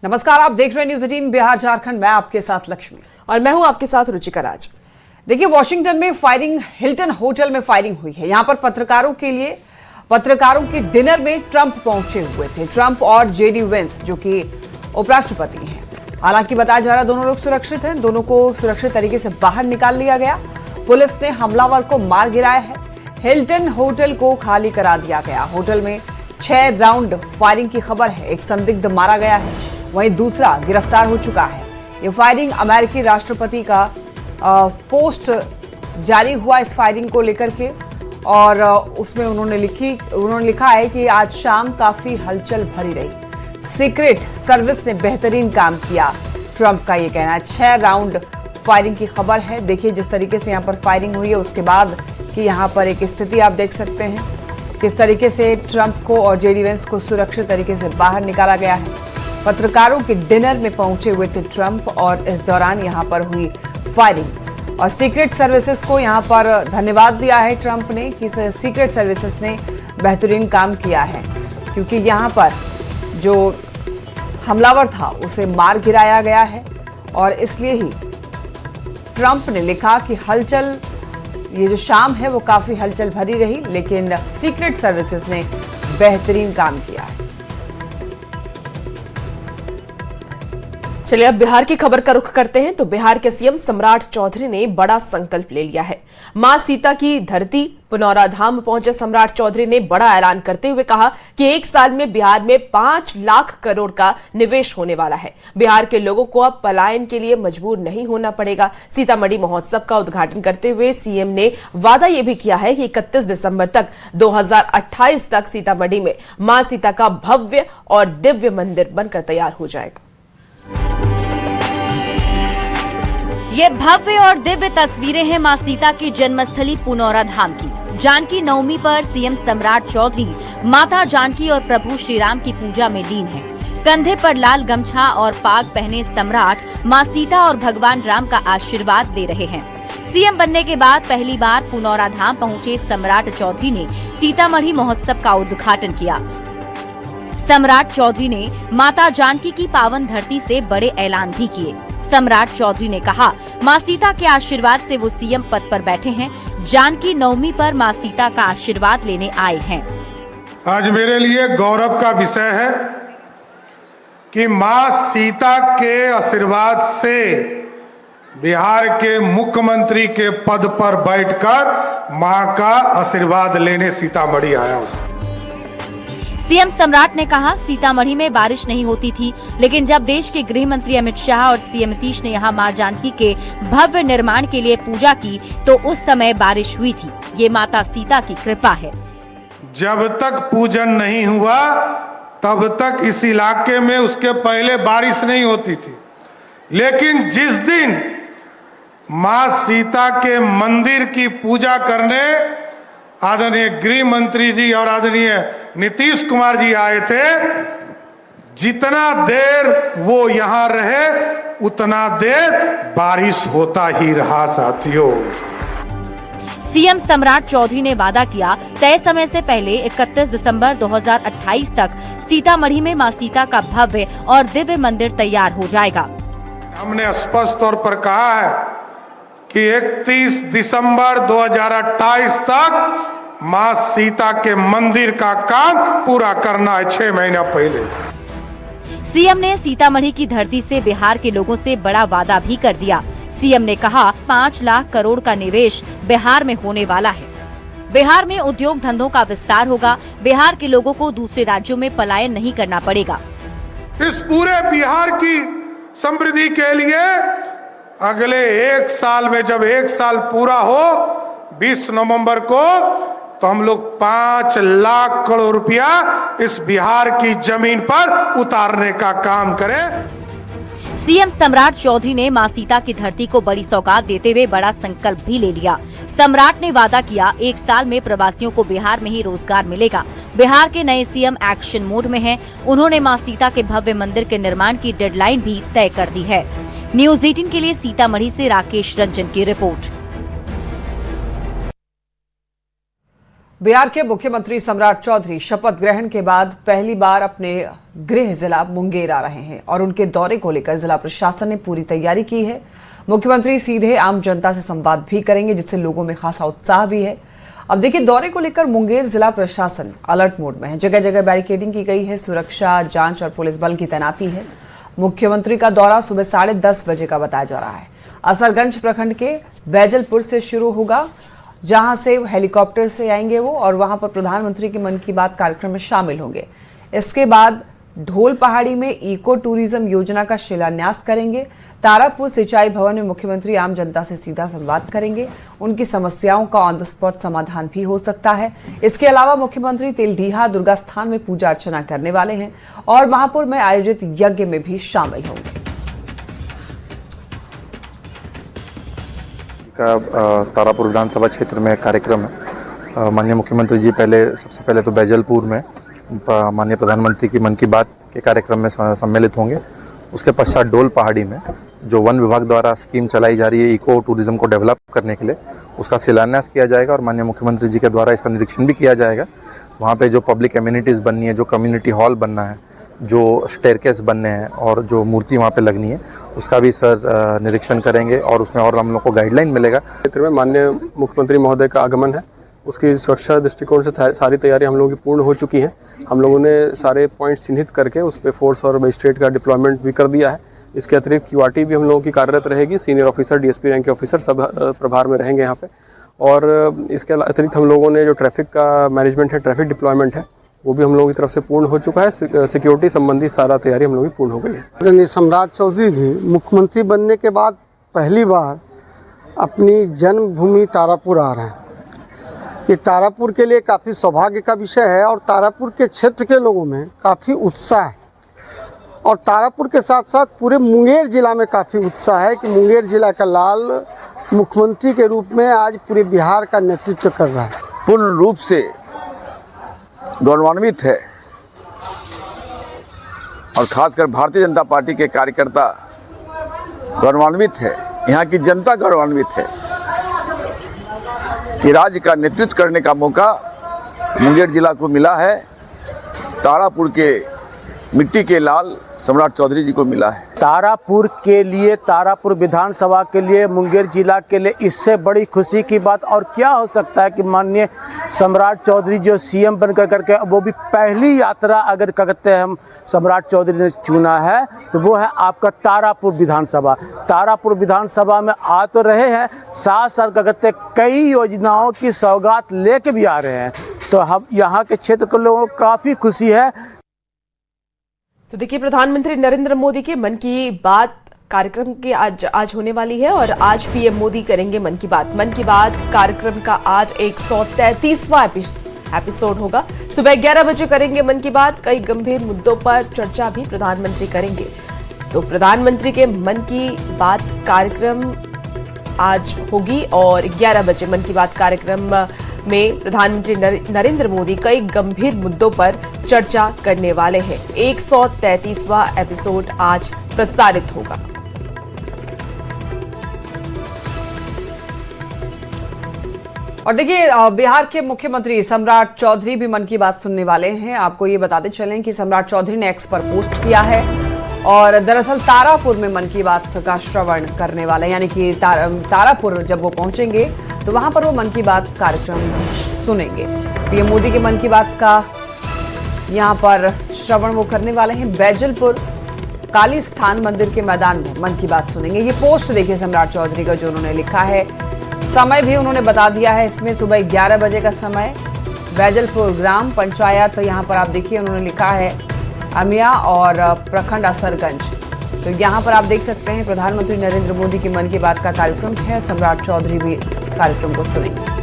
नमस्कार, आप देख रहे हैं न्यूज 18 बिहार झारखंड। मैं आपके साथ लक्ष्मी और मैं हूं आपके साथ रुचिका राज। देखिए, वॉशिंगटन में फायरिंग, हिल्टन होटल में फायरिंग हुई है। यहां पर पत्रकारों के डिनर में ट्रंप पहुंचे हुए थे। ट्रंप और जेडी वेंस, जो कि उपराष्ट्रपति हैं। हालांकि बताया जा रहा है दोनों लोग सुरक्षित हैं। दोनों को सुरक्षित तरीके से बाहर निकाल लिया गया। पुलिस ने हमलावर को मार गिराया है। हिल्टन होटल को खाली करा दिया गया। होटल में 6 राउंड फायरिंग की खबर है। एक संदिग्ध मारा गया है, वहीं दूसरा गिरफ्तार हो चुका है। ये फायरिंग अमेरिकी राष्ट्रपति का पोस्ट जारी हुआ इस फायरिंग को लेकर के, और उसमें उन्होंने लिखा है कि आज शाम काफी हलचल भरी रही। सीक्रेट सर्विस ने बेहतरीन काम किया, ट्रंप का ये कहना है। 6 राउंड फायरिंग की खबर है। देखिए जिस तरीके से यहाँ पर फायरिंग हुई है, उसके बाद कि यहाँ पर एक स्थिति आप देख सकते हैं किस तरीके से ट्रंप को और जेडी वेंस को सुरक्षित तरीके से बाहर निकाला गया है। पत्रकारों के डिनर में पहुंचे हुए थे ट्रंप, और इस दौरान यहाँ पर हुई फायरिंग। और सीक्रेट सर्विसेज को यहाँ पर धन्यवाद दिया है ट्रंप ने कि सीक्रेट सर्विसेज ने बेहतरीन काम किया है, क्योंकि यहाँ पर जो हमलावर था उसे मार गिराया गया है। और इसलिए ही ट्रंप ने लिखा कि हलचल, ये जो शाम है वो काफी हलचल भरी रही, लेकिन सीक्रेट सर्विसेज ने बेहतरीन काम किया है। चलिए अब बिहार की खबर का रुख करते हैं। तो बिहार के सीएम सम्राट चौधरी ने बड़ा संकल्प ले लिया है। मां सीता की धरती पुनौरा धाम पहुंचे सम्राट चौधरी ने बड़ा ऐलान करते हुए कहा कि 1 साल में बिहार में 5 लाख करोड़ का निवेश होने वाला है। बिहार के लोगों को अब पलायन के लिए मजबूर नहीं होना पड़ेगा। सीतामढ़ी महोत्सव का उद्घाटन करते हुए सीएम ने वादा यह भी किया है कि 31 दिसंबर तक 2028 तक सीतामढ़ी में मां सीता का भव्य और दिव्य मंदिर बनकर तैयार हो जाएगा। ये भव्य और दिव्य तस्वीरें हैं मां सीता की जन्मस्थली पुनौरा धाम की। जानकी नवमी पर सीएम सम्राट चौधरी माता जानकी और प्रभु श्री राम की पूजा में लीन हैं। कंधे पर लाल गमछा और पाग पहने सम्राट मां सीता और भगवान राम का आशीर्वाद ले रहे हैं। सीएम बनने के बाद पहली बार पुनौरा धाम पहुंचे सम्राट चौधरी ने सीतामढ़ी महोत्सव का उद्घाटन किया। सम्राट चौधरी ने माता जानकी की पावन धरती से बड़े ऐलान भी किए। सम्राट चौधरी ने कहा, मां सीता के आशीर्वाद से वो सीएम पद पर बैठे हैं। जानकी नवमी पर मां सीता का आशीर्वाद लेने आए हैं। आज मेरे लिए गौरव का विषय है कि मां सीता के आशीर्वाद से बिहार के मुख्यमंत्री के पद पर बैठकर मां का आशीर्वाद लेने सीतामढ़ी आया हूं। सीएम सम्राट ने कहा, सीतामढ़ी में बारिश नहीं होती थी, लेकिन जब देश के गृह मंत्री अमित शाह और सीएम नीतीश ने यहां मां जानकी के भव्य निर्माण के लिए पूजा की तो उस समय बारिश हुई थी। ये माता सीता की कृपा है। जब तक पूजन नहीं हुआ तब तक इस इलाके में उसके पहले बारिश नहीं होती थी, लेकिन जिस दिन मां सीता के मंदिर की पूजा करने आदरणीय गृह मंत्री जी और आदरणीय नीतीश कुमार जी आए थे, जितना देर वो यहां रहे उतना देर बारिश होता ही रहा। साथियों, सीएम सम्राट चौधरी ने वादा किया, तय समय से पहले 31 दिसंबर 2028 तक सीतामढ़ी में मां सीता का भव्य और दिव्य मंदिर तैयार हो जाएगा। हमने स्पष्ट तौर पर कहा है कि 31 दिसंबर 2028 तक मां सीता के मंदिर का काम पूरा करना है, 6 महीना पहले। सीएम ने सीतामढ़ी की धरती से बिहार के लोगों से बड़ा वादा भी कर दिया। सीएम ने कहा, 5 लाख करोड़ का निवेश बिहार में होने वाला है। बिहार में उद्योग धंधों का विस्तार होगा। बिहार के लोगों को दूसरे राज्यों में पलायन नहीं करना पड़ेगा। इस पूरे बिहार की समृद्धि के लिए अगले 1 साल में, जब 1 साल पूरा हो 20 नवंबर को, तो हम लोग 5 लाख करोड़ रुपया इस बिहार की जमीन पर उतारने का काम करें। सीएम सम्राट चौधरी ने मां सीता की धरती को बड़ी सौगात देते हुए बड़ा संकल्प भी ले लिया। सम्राट ने वादा किया, 1 साल में प्रवासियों को बिहार में ही रोजगार मिलेगा। बिहार के नए सीएम एक्शन मोड में हैं। उन्होंने मां सीता के भव्य मंदिर के निर्माण की डेडलाइन भी तय कर दी है। न्यूज 18 के लिए सीतामढ़ी से राकेश रंजन की रिपोर्ट। बिहार के मुख्यमंत्री सम्राट चौधरी शपथ ग्रहण के बाद पहली बार अपने गृह जिला मुंगेर आ रहे हैं और उनके दौरे को लेकर जिला प्रशासन ने पूरी तैयारी की है। मुख्यमंत्री सीधे आम जनता से संवाद भी करेंगे, जिससे लोगों में खासा उत्साह भी है। अब देखिए, दौरे को लेकर मुंगेर जिला प्रशासन अलर्ट मोड में है। जगह जगह बैरिकेडिंग की गई है, सुरक्षा, जांच और पुलिस बल की तैनाती है। मुख्यमंत्री का दौरा सुबह 10:30 बजे का बताया जा रहा है। असरगंज प्रखंड के बैजलपुर से शुरू होगा, जहां से हेलीकॉप्टर से आएंगे वो और वहां पर प्रधानमंत्री के मन की बात कार्यक्रम में शामिल होंगे। इसके बाद ढोल पहाड़ी में इको टूरिज्म योजना का शिलान्यास करेंगे। तारापुर सिंचाई भवन में मुख्यमंत्री आम जनता से सीधा संवाद करेंगे। उनकी समस्याओं का ऑन द स्पॉट समाधान भी हो सकता है। इसके अलावा मुख्यमंत्री तेलडीहा दुर्गा स्थान में पूजा अर्चना करने वाले हैं और महापुर में आयोजित यज्ञ में भी शामिल होंगे। तारापुर विधानसभा क्षेत्र में कार्यक्रम है। माननीय मुख्यमंत्री जी सबसे पहले तो बैजलपुर में माननीय प्रधानमंत्री की मन की बात के कार्यक्रम में सम्मिलित होंगे। उसके पश्चात डोल पहाड़ी में जो वन विभाग द्वारा स्कीम चलाई जा रही है इको टूरिज्म को डेवलप करने के लिए, उसका शिलान्यास किया जाएगा और माननीय मुख्यमंत्री जी के द्वारा इसका निरीक्षण भी किया जाएगा। वहाँ पे जो पब्लिक एम्यूनिटीज़ बननी है, जो कम्युनिटी हॉल बनना है, जो स्टेयरकेस बनने हैं और जो मूर्ति वहाँ पे लगनी है, उसका भी सर निरीक्षण करेंगे और उसमें और हम लोग को गाइडलाइन मिलेगा। क्षेत्र में माननीय मुख्यमंत्री महोदय का आगमन है, उसकी सुरक्षा दृष्टिकोण से सारी तैयारी हम लोगों की पूर्ण हो चुकी है। हम लोगों ने सारे पॉइंट्स चिन्हित करके उस पर फोर्स और मजिस्ट्रेट का डिप्लॉयमेंट भी कर दिया है। इसके अतिरिक्त क्यूआरटी भी हम लोगों की कार्यरत रहेगी। सीनियर ऑफिसर, डीएसपी रैंक के ऑफिसर सब प्रभार में रहेंगे यहाँ पे। और इसके अतिरिक्त हम लोगों ने जो ट्रैफिक का मैनेजमेंट है, ट्रैफिक डिप्लॉयमेंट है, वो भी हम लोगों की तरफ से पूर्ण हो चुका है। सिक्योरिटी संबंधी सारा तैयारी हम लोगों की पूर्ण हो गई है। सम्राट चौधरी जी मुख्यमंत्री बनने के बाद पहली बार अपनी जन्मभूमि तारापुर आ रहे हैं। ये तारापुर के लिए काफ़ी सौभाग्य का विषय है और तारापुर के क्षेत्र के लोगों में काफ़ी उत्साह है और तारापुर के साथ साथ पूरे मुंगेर जिला में काफ़ी उत्साह है कि मुंगेर जिला का लाल मुख्यमंत्री के रूप में आज पूरे बिहार का नेतृत्व कर रहा है। पूर्ण रूप से गौरवान्वित है और खासकर भारतीय जनता पार्टी के कार्यकर्ता गौरवान्वित है, यहाँ की जनता गौरवान्वित है कि राज्य का नेतृत्व करने का मौका मुंगेर जिला को मिला है। तारापुर के मिट्टी के लाल सम्राट चौधरी जी को मिला है। तारापुर के लिए, तारापुर विधानसभा के लिए, मुंगेर जिला के लिए इससे बड़ी खुशी की बात और क्या हो सकता है कि माननीय सम्राट चौधरी जो सीएम बनकर करके, वो भी पहली यात्रा अगर कहते हैं हम सम्राट चौधरी ने चुना है तो वो है आपका तारापुर विधानसभा। तारापुर विधानसभा में आ तो रहे हैं, साथ साथ कहते कई योजनाओं की सौगात लेके भी आ रहे हैं। तो हम यहाँ के क्षेत्र के लोगों को काफ़ी खुशी है। तो देखिए, प्रधानमंत्री नरेंद्र मोदी के मन की बात कार्यक्रम की आज होने वाली है और आज पीएम मोदी करेंगे मन की बात। मन की बात कार्यक्रम का आज 133वां एपिसोड होगा। सुबह 11 बजे करेंगे मन की बात। कई गंभीर मुद्दों पर चर्चा भी प्रधानमंत्री करेंगे। तो प्रधानमंत्री के मन की बात कार्यक्रम आज होगी और 11 बजे मन की बात कार्यक्रम में प्रधानमंत्री नरेंद्र मोदी कई गंभीर मुद्दों पर चर्चा करने वाले हैं। 133वां एपिसोड आज प्रसारित होगा। और देखिए, बिहार के मुख्यमंत्री सम्राट चौधरी भी मन की बात सुनने वाले हैं। आपको ये बताते चलें कि सम्राट चौधरी ने एक्स पर पोस्ट किया है और दरअसल तारापुर में मन की बात का श्रवण करने वाले, यानी कि तारापुर जब वो पहुंचेंगे तो वहां पर वो मन की बात कार्यक्रम सुनेंगे। पीएम मोदी के मन की बात का यहां पर श्रवण वो करने वाले हैं। बैजलपुर काली स्थान मंदिर के मैदान में मन की बात सुनेंगे। ये पोस्ट देखिए सम्राट चौधरी का जो उन्होंने लिखा है। समय भी उन्होंने बता दिया है इसमें, सुबह 11 बजे का समय। बैजलपुर ग्राम पंचायत, यहाँ पर आप देखिए उन्होंने लिखा है अमिया और प्रखंड असरगंज। तो यहाँ पर आप देख सकते हैं प्रधानमंत्री नरेंद्र मोदी की मन की बात का कार्यक्रम है। सम्राट चौधरी भी कार्यक्रम को सुनेंगे।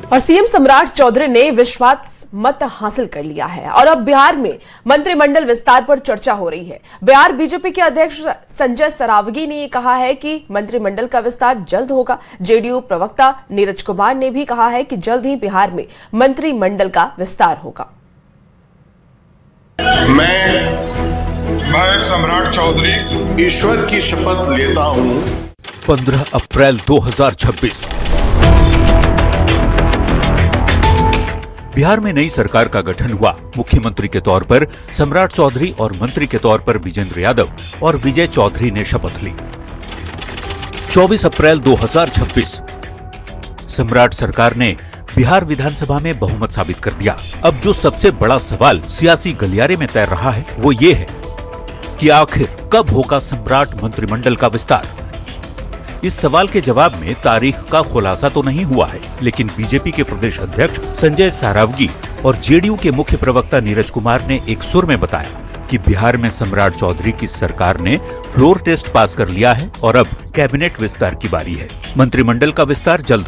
और सीएम सम्राट चौधरी ने विश्वास मत हासिल कर लिया है और अब बिहार में मंत्रिमंडल विस्तार पर चर्चा हो रही है। बिहार बीजेपी के अध्यक्ष संजय सरावगी ने कहा है कि मंत्रिमंडल का विस्तार जल्द होगा। जेडीयू प्रवक्ता नीरज कुमार ने भी कहा है कि जल्द ही बिहार में मंत्रिमंडल का विस्तार होगा। मैं सम्राट चौधरी ईश्वर की शपथ लेता हूं। 15 अप्रैल 2026 बिहार में नई सरकार का गठन हुआ। मुख्यमंत्री के तौर पर सम्राट चौधरी और मंत्री के तौर पर विजेंद्र यादव और विजय चौधरी ने शपथ ली। 24 अप्रैल 2026 सम्राट सरकार ने बिहार विधानसभा में बहुमत साबित कर दिया। अब जो सबसे बड़ा सवाल सियासी गलियारे में तैर रहा है वो ये है कि आखिर कब होगा सम्राट मंत्रिमंडल का विस्तार। इस सवाल के जवाब में तारीख का खुलासा तो नहीं हुआ है, लेकिन बीजेपी के प्रदेश अध्यक्ष संजय सारावगी और जेडीयू के मुख्य प्रवक्ता नीरज कुमार ने एक सुर में बताया कि बिहार में सम्राट चौधरी की सरकार ने फ्लोर टेस्ट पास कर लिया है और अब कैबिनेट विस्तार की बारी है। मंत्रिमंडल का विस्तार जल्द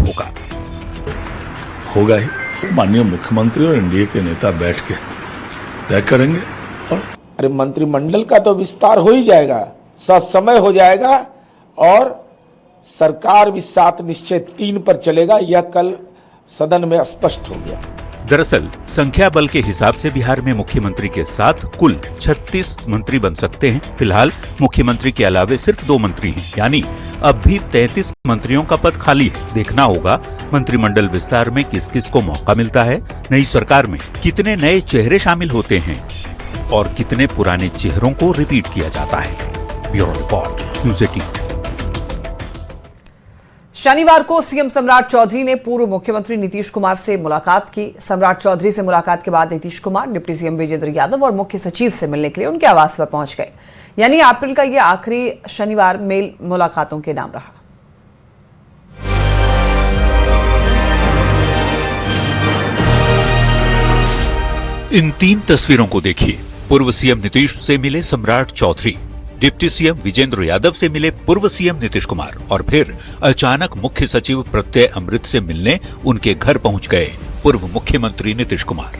होगा ही। माननीय मुख्यमंत्री और एनडीए के नेता बैठ के तय करेंगे। और अरे मंत्रिमंडल का तो विस्तार हो ही जाएगा, ससमय हो जाएगा और सरकार भी 7 निश्चय 3 पर चलेगा। यह कल सदन में स्पष्ट हो गया। दरअसल संख्या बल के हिसाब से बिहार में मुख्यमंत्री के साथ कुल 36 मंत्री बन सकते हैं। फिलहाल मुख्यमंत्री के अलावे सिर्फ 2 मंत्री हैं, यानी अब भी 33 मंत्रियों का पद खाली है। देखना होगा मंत्रिमंडल विस्तार में किस किस को मौका मिलता है, नई सरकार में कितने नए चेहरे शामिल होते हैं और कितने पुराने चेहरों को रिपीट किया जाता है। Bureau report, news 18। शनिवार को सीएम सम्राट चौधरी ने पूर्व मुख्यमंत्री नीतीश कुमार से मुलाकात की। सम्राट चौधरी से मुलाकात के बाद नीतीश कुमार डिप्टी सीएम विजेंद्र यादव और मुख्य सचिव से मिलने के लिए उनके आवास पर पहुंच गए। यानी अप्रैल का यह आखिरी शनिवार मेल मुलाकातों के नाम रहा। इन 3 तस्वीरों को देखिए। पूर्व सीएम नीतीश से मिले सम्राट चौधरी, डिप्टी सीएम विजेंद्र यादव से मिले पूर्व सीएम नीतीश कुमार और फिर अचानक मुख्य सचिव प्रत्यय अमृत से मिलने उनके घर पहुंच गए पूर्व मुख्यमंत्री नीतीश कुमार।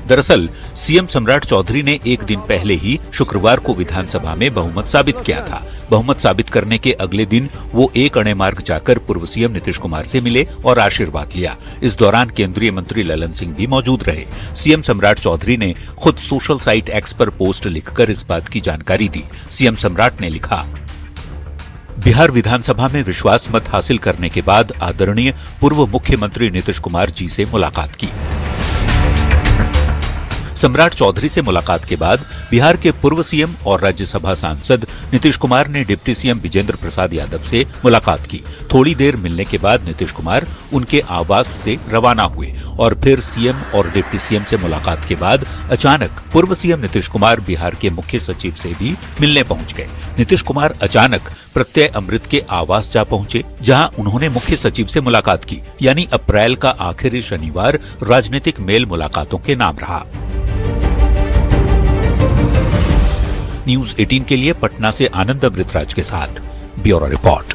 दरअसल सीएम सम्राट चौधरी ने एक दिन पहले ही शुक्रवार को विधानसभा में बहुमत साबित किया था। बहुमत साबित करने के अगले दिन वो 1 अणे मार्ग जाकर पूर्व सीएम नीतीश कुमार से मिले और आशीर्वाद लिया। इस दौरान केंद्रीय मंत्री ललन सिंह भी मौजूद रहे। सीएम सम्राट चौधरी ने खुद सोशल साइट एक्स पर पोस्ट लिखकर इस बात की जानकारी दी। सीएम सम्राट ने लिखा, बिहार विधानसभा में विश्वास मत हासिल करने के बाद आदरणीय पूर्व मुख्यमंत्री नीतीश कुमार जी से मुलाकात की। सम्राट चौधरी से मुलाकात के बाद बिहार के पूर्व सीएम और राज्यसभा सांसद नीतीश कुमार ने डिप्टी सीएम विजेंद्र प्रसाद यादव से मुलाकात की। थोड़ी देर मिलने के बाद नीतीश कुमार उनके आवास से रवाना हुए और फिर सीएम और डिप्टी सीएम से मुलाकात के बाद अचानक पूर्व सीएम नीतीश कुमार बिहार के मुख्य सचिव से भी मिलने पहुंच गए। नीतीश कुमार अचानक प्रत्यय अमृत के आवास जा पहुंचे, जहां उन्होंने मुख्य सचिव से मुलाकात की। यानी अप्रैल का आखिरी शनिवार राजनीतिक मेल मुलाकातों के नाम रहा। न्यूज़ 18 के लिए पटना से आनंद अमृतराज के साथ ब्यूरो रिपोर्ट।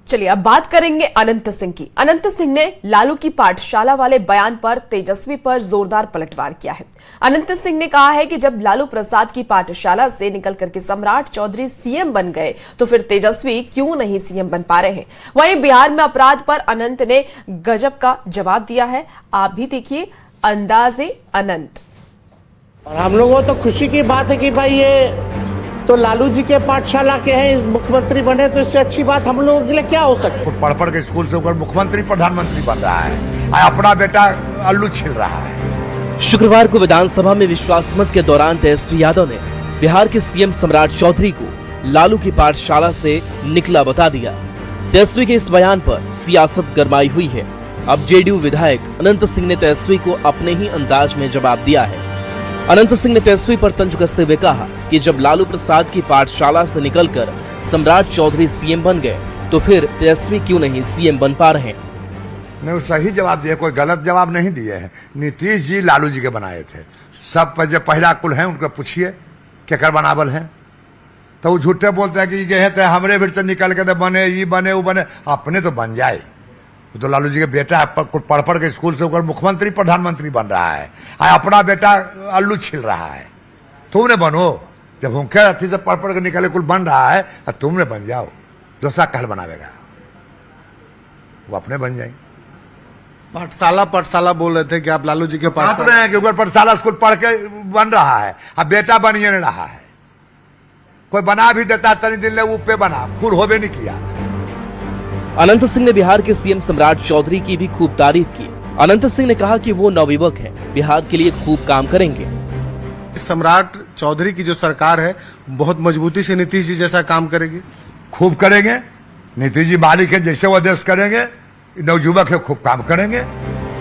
चलिए अब बात करेंगे अनंत सिंह की। अनंत सिंह ने लालू की पाठशाला वाले बयान पर तेजस्वी पर जोरदार पलटवार किया है। अनंत सिंह ने कहा है कि जब लालू प्रसाद की पाठशाला से निकल करके सम्राट चौधरी सीएम बन गए तो फिर तेजस्वी क्यों नहीं सीएम बन पा रहे हैं। वहीं बिहार में अपराध पर अनंत ने गजब का जवाब दिया है। आप भी देखिए अंदाजे अनंत। और हम लोगों तो खुशी की बात है कि भाई ये तो लालू जी के पाठशाला के हैं, इस मुख्यमंत्री बने, तो इससे अच्छी बात हम लोगों के लिए क्या हो सकती है। पढ़ के स्कूल से होकर मुख्यमंत्री प्रधानमंत्री बन रहा है, अपना बेटा अल्लू छिल रहा है। शुक्रवार को विधानसभा में विश्वास मत के दौरान तेजस्वी यादव ने बिहार के सीएम सम्राट चौधरी को लालू की पाठशाला से निकला बता दिया। तेजस्वी के इस बयान पर सियासत गरमाई हुई है। अब जेडीयू विधायक अनंत सिंह ने तेजस्वी को अपने ही अंदाज में जवाब दिया है। अनंत सिंह ने तेजस्वी पर तंज कसते हुए कहा कि जब लालू प्रसाद की पाठशाला से निकलकर सम्राट चौधरी सीएम बन गए तो फिर तेजस्वी क्यों नहीं सीएम बन पा रहे हैं। नहीं, सही जवाब दिए, कोई गलत जवाब नहीं दिए हैं। नीतीश जी लालू जी के बनाए थे। सब जो पहला कुल हैं उनको पूछिए केकर बनावल हैं, तो वो झूठे बोलते हैं कि ये है हमरे भीड़ से निकल के बने, ये बने वो बने। अपने तो बन जाए। तो लालू जी के बेटा पढ़ के स्कूल से होकर मुख्यमंत्री प्रधानमंत्री बन रहा है, अपना बेटा अल्लू छिल रहा है। तुमने बनो, जब उनके अथी से पढ़ के निकले कुल बन रहा है, तुमने बन जाओ। दूसरा कहल बनावेगा, वो अपने बन जाए। पाठशाला बोल रहे थे कि आप लालू जी के पास रहे हैं कि ऊपर पाठशाला स्कूल पढ़ के बन रहा है, अब बेटा बन ही नहीं रहा है। कोई बना भी देता तनी दिन ले वो पे बना, फूल होबे नहीं किया। अनंत सिंह ने बिहार के सीएम सम्राट चौधरी की भी खूब तारीफ की। अनंत सिंह ने कहा कि वो नवयुवक हैं, बिहार के लिए खूब काम करेंगे। सम्राट चौधरी की जो सरकार है बहुत मजबूती से नीतीश जी जैसा काम करेगी। खूब करेंगे, नीतीश जी मालिक है, जैसे वो आदेश करेंगे, नवयुवक है, खूब काम करेंगे।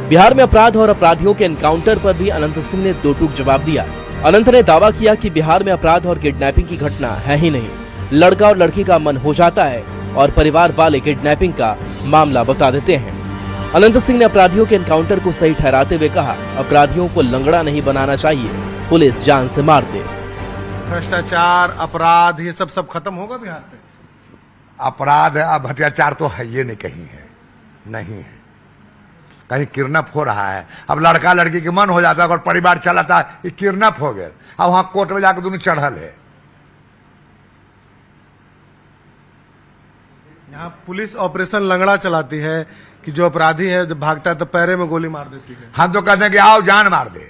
बिहार में अपराध और अपराधियों के एनकाउंटर पर भी अनंत सिंह ने दो टूक जवाब दिया। अनंत ने दावा किया कि बिहार में अपराध और किडनैपिंग की घटना है ही नहीं, लड़का और लड़की का मन हो जाता है और परिवार वाले किडनैपिंग का मामला बता देते हैं। अनंत सिंह ने अपराधियों के एनकाउंटर को सही ठहराते हुए कहा, अपराधियों को लंगड़ा नहीं बनाना चाहिए, पुलिस जान से मार दे। भ्रष्टाचार, अपराध, ये सब खत्म होगा बिहार से। अपराध है, अब अत्याचार तो है ये नहीं, कहीं है नहीं है, कहीं किडनैप हो रहा है। अब लड़का लड़की के मन हो जाता है और परिवार चलाता है, ये किडनैप हो गए, अब वहां कोर्ट में जाकर दोनों चढ़ल है। यहाँ पुलिस ऑपरेशन लंगड़ा चलाती है कि जो अपराधी है जब भागता है तो पैरे में गोली मार देती है। हम तो कहते हैं कि आओ जान मार दे,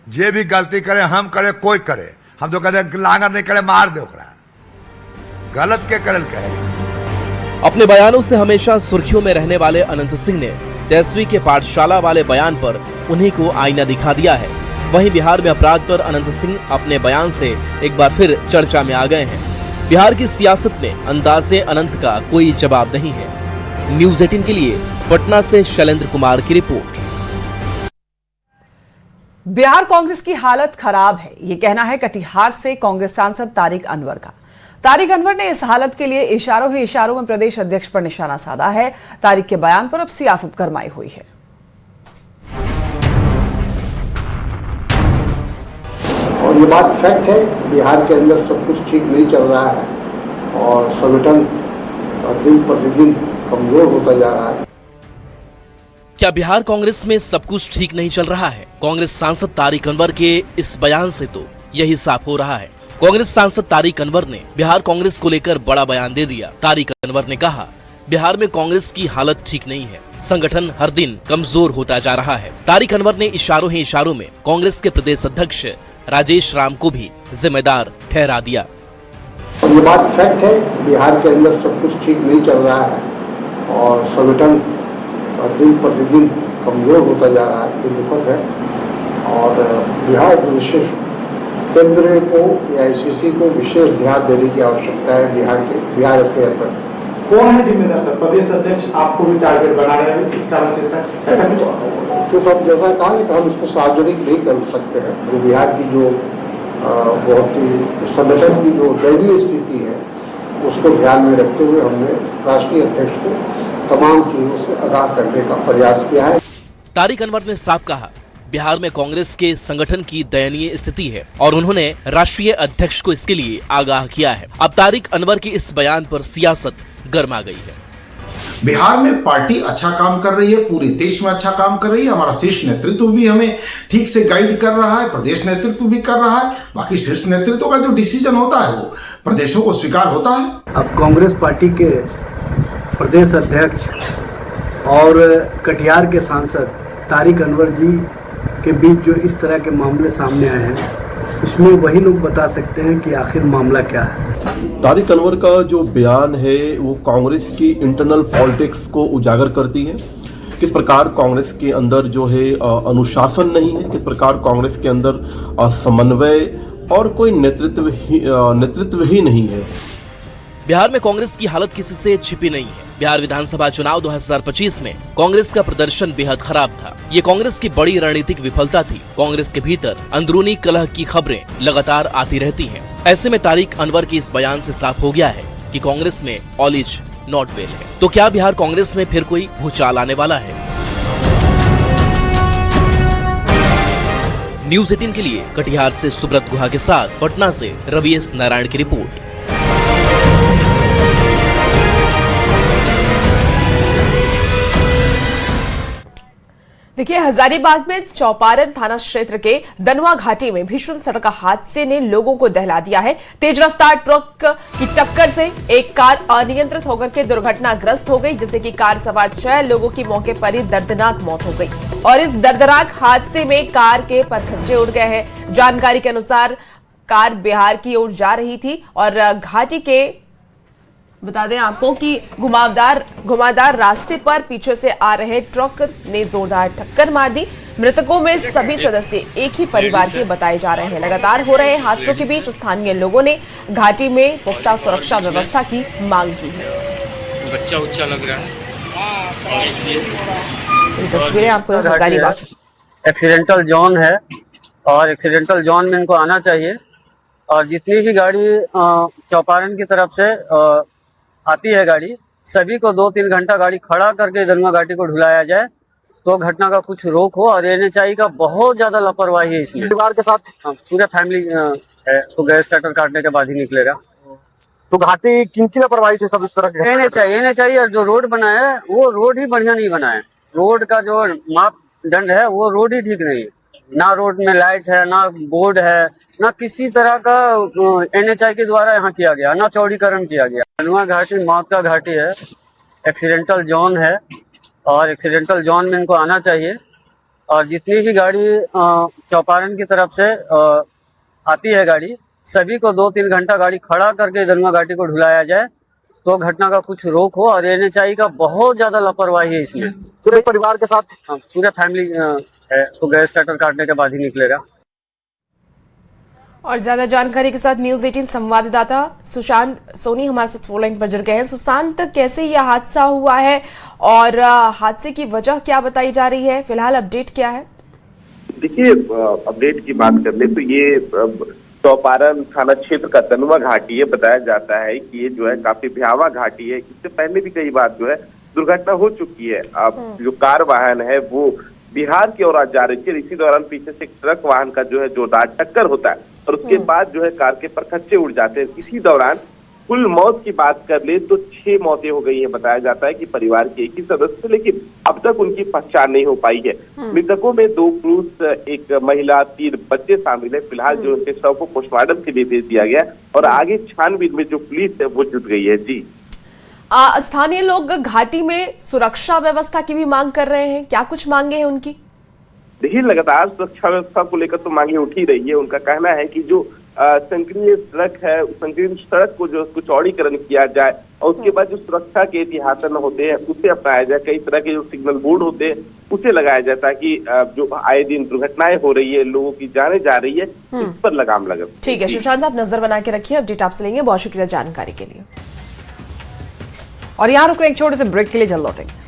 जे भी गलती करे, हम करे कोई करे, हम तो कहते हैं लांगर नहीं करे मार दे ओकरा, गलत के करल कहेगा। अपने बयानों से हमेशा सुर्खियों में रहने वाले अनंत सिंह ने तेजस्वी के पाठशाला वाले बयान पर उन्हीं को आईना दिखा दिया है। वहीं बिहार में अपराध पर अनंत सिंह अपने बयान से एक बार फिर चर्चा में आ गए हैं। बिहार की सियासत में अंदाज़े अनंत का कोई जवाब नहीं है। न्यूज़ 18 के लिए पटना से शैलेंद्र कुमार की रिपोर्ट। बिहार कांग्रेस की हालत खराब है, ये कहना है कटिहार से कांग्रेस सांसद तारिक अनवर का। तारिक अनवर ने इस हालत के लिए इशारों ही इशारों में प्रदेश अध्यक्ष पर निशाना साधा है। तारिक के बयान पर अब सियासत गरमाई हुई है। और ये बात फैक्ट है, बिहार के अंदर सब कुछ ठीक नहीं चल रहा है और संगठन दिन प्रतिदिन कमजोर होता जा रहा है। क्या बिहार कांग्रेस में सब कुछ ठीक नहीं चल रहा है? कांग्रेस सांसद तारिक अनवर के इस बयान से तो यही साफ हो रहा है। कांग्रेस सांसद तारिक अनवर ने बिहार कांग्रेस को लेकर बड़ा बयान दे दिया। तारिक अनवर ने कहा, बिहार में कांग्रेस की हालत ठीक नहीं है, संगठन हर दिन कमजोर होता जा रहा है। तारिक अनवर ने इशारों ही इशारों में कांग्रेस के प्रदेश अध्यक्ष राजेश राम को भी जिम्मेदार ठहरा दिया। ये बात फैक्ट है, बिहार के अंदर सब कुछ ठीक नहीं चल रहा है और संगठन दिन प्रतिदिन कमजोर होता जा रहा है, ये दुखद है। और बिहार विशेष केंद्र को या आईसीसी को विशेष ध्यान देने की आवश्यकता है बिहार अफेयर पर। कौन है जिम्मेदार सर? प्रदेश अध्यक्ष आपको भी टारगेट बना रहे हैं इस तरह से सर? ऐसा कुछ तो सब जैसा कहा कि हम इसको सार्वजनिक नहीं कर सकते हैं। जो बिहार की जो बहुत ही संगठन की जो दयनीय स्थिति है उसको ध्यान में रखते हुए हमने राष्ट्रीय अध्यक्ष को तमाम चीजों से आगाह करने का प्रयास किया है। तारिक अनवर ने साफ कहा, बिहार में कांग्रेस के संगठन की दयनीय स्थिति है और उन्होंने राष्ट्रीय अध्यक्ष को इसके लिए आगाह किया है। अब तारिक अनवर के इस बयान पर सियासत गर्मा गई है। बिहार में पार्टी अच्छा काम कर रही है, पूरे देश में अच्छा काम कर रही है, हमारा शीर्ष नेतृत्व भी हमें ठीक से गाइड कर रहा है, प्रदेश नेतृत्व भी कर रहा है। बाकी शीर्ष नेतृत्व का जो डिसीजन होता है वो प्रदेशों को स्वीकार होता है। अब कांग्रेस पार्टी के प्रदेश अध्यक्ष और कटिहार के सांसद तारिक अनवर जी के बीच जो इस तरह के मामले सामने आए हैं, इसमें वही लोग बता सकते हैं कि आखिर मामला क्या है। तारिक अनवर का जो बयान है वो कांग्रेस की इंटरनल पॉलिटिक्स को उजागर करती है। किस प्रकार कांग्रेस के अंदर जो है अनुशासन नहीं है, किस प्रकार कांग्रेस के अंदर समन्वय और कोई नेतृत्व ही नहीं है। बिहार में कांग्रेस की हालत किसी से छिपी नहीं है। बिहार विधानसभा चुनाव 2025 में कांग्रेस का प्रदर्शन बेहद खराब था। ये कांग्रेस की बड़ी रणनीतिक विफलता थी। कांग्रेस के भीतर अंदरूनी कलह की खबरें लगातार आती रहती हैं। ऐसे में तारिक अनवर के इस बयान से साफ हो गया है कि कांग्रेस में ऑल इज नॉट वेल है। तो क्या बिहार कांग्रेस में फिर कोई भूचाल आने वाला है? न्यूज़ 18 के लिए कटिहार से सुब्रत गुहा के साथ पटना से रवीश नारायण की रिपोर्ट। देखिए, हजारीबाग में चौपारण थाना क्षेत्र के दनवा घाटी में भीषण सड़क हादसे ने लोगों को दहला दिया है। तेज रफ्तार ट्रक की टक्कर से एक कार अनियंत्रित होकर के दुर्घटनाग्रस्त हो गई, जिससे कि कार सवार 6 लोगों की मौके पर ही दर्दनाक मौत हो गई और इस दर्दनाक हादसे में कार के परखच्चे उड़ गए हैं। जानकारी के अनुसार कार बिहार की ओर जा रही थी और घाटी के बता दें आपको कि घुमावदार रास्ते पर पीछे से आ रहे ट्रक ने जोरदार टक्कर मार दी। मृतकों में सभी सदस्य एक ही परिवार के बताए जा रहे हैं। लगातार हो रहे हादसों के बीच स्थानीय लोगों ने घाटी में पुख्ता सुरक्षा व्यवस्था की मांग की है। बच्चा उच्चा लग रहा है। तस्वीरें आपको हजारीबाग एक्सीडेंटल जोन है और एक्सीडेंटल जोन में इनको आना चाहिए और जितनी भी गाड़ी चौपारण की तरफ से आती है गाड़ी, सभी को 2-3 घंटा गाड़ी खड़ा करके दनुआ घाटी को ढुलाया जाए तो घटना का कुछ रोक हो। और एनएचआई का बहुत ज्यादा लापरवाही है इसमें। परिवार के साथ पूरा फैमिली है तो गैस कटर काटने के बाद ही निकलेगा। तो घाटी किनकी लापरवाही से सब इस तरह एनएचआई और जो रोड बनाया है वो रोड ही बढ़िया नहीं बनाया। रोड का जो मापदंड है वो रोड ही ठीक नहीं है। ना रोड में लाइट है, ना बोर्ड है, ना किसी तरह का एनएचआई के द्वारा यहाँ किया गया, ना चौड़ीकरण किया गया। दनुआ घाटी मौत का घाटी है, एक्सीडेंटल जोन है और एक्सीडेंटल जोन में इनको आना चाहिए और जितनी भी गाड़ी चौपारण की तरफ से आती है गाड़ी, सभी को 2-3 घंटा गाड़ी खड़ा करके दनुआ घाटी को ढुलाया जाए तो घटना का कुछ रोक हो। और एनएचआई का बहुत ज्यादा लापरवाही है इसमें। पूरे परिवार के साथ पूरा फैमिली है तो गैस कटर काटने के बाद ही निकलेगा। और ज्यादा जानकारी के साथ न्यूज 18 संवाददाता सुशांत सोनी हमारे साथ फोन लाइन पर जुड़ गए हैं। सुशांत, कैसे यह हादसा हुआ है और हादसे की वजह क्या बताई जा रही है? फिलहाल अपडेट क्या है? देखिए, अपडेट की बात कर ले तो ये चौपारण थाना क्षेत्र का दनुआ घाटी है। बताया जाता है कि ये जो है काफी भयावह घाटी है। इससे पहले भी कई बार जो है दुर्घटना हो चुकी है। अब जो कार वाहन है वो बिहार की ओर जा रही थी, इसी दौरान पीछे से ट्रक वाहन का जो है जोरदार टक्कर होता है और उसके बाद जो है कार के परखच्चे उड़ जाते हैं। इसी दौरान कुल मौत की बात कर ले तो 6 मौतें हो गई है। बताया जाता है कि परिवार के एक ही सदस्य, लेकिन अब तक उनकी पहचान नहीं हो पाई है। मृतकों में 2 पुरुष, 1 महिला, 3 बच्चे शामिल है। फिलहाल जो उनके शव को पोस्टमार्टम के लिए भेज दिया गया और आगे छानबीन में जो पुलिस है वो जुट गई है। जी, स्थानीय लोग घाटी में सुरक्षा व्यवस्था की भी मांग कर रहे हैं, क्या कुछ मांगे हैं उनकी? देखिए, लगातार सुरक्षा व्यवस्था को लेकर तो मांगे उठ ही रही है। उनका कहना है कि जो संकीर्ण सड़क है, संकीर्ण सड़क को जो उसको चौड़ीकरण किया जाए और उसके बाद जो सुरक्षा के एहतियातन होते हैं उसे अपनाया जाए। कई तरह के जो सिग्नल बोर्ड होते हैं उसे लगाया जाए ताकि जो आए दिन दुर्घटनाएं हो रही है, लोगों की जाने जा रही है, इस पर लगाम लगे। ठीक है सुशांत, आप नजर बना के रखिए, अपडेट आपसे लेंगे। बहुत शुक्रिया जानकारी के लिए। और यहाँ रुक रहे एक छोटे से ब्रेक के लिए, जल्द लौटेंगे।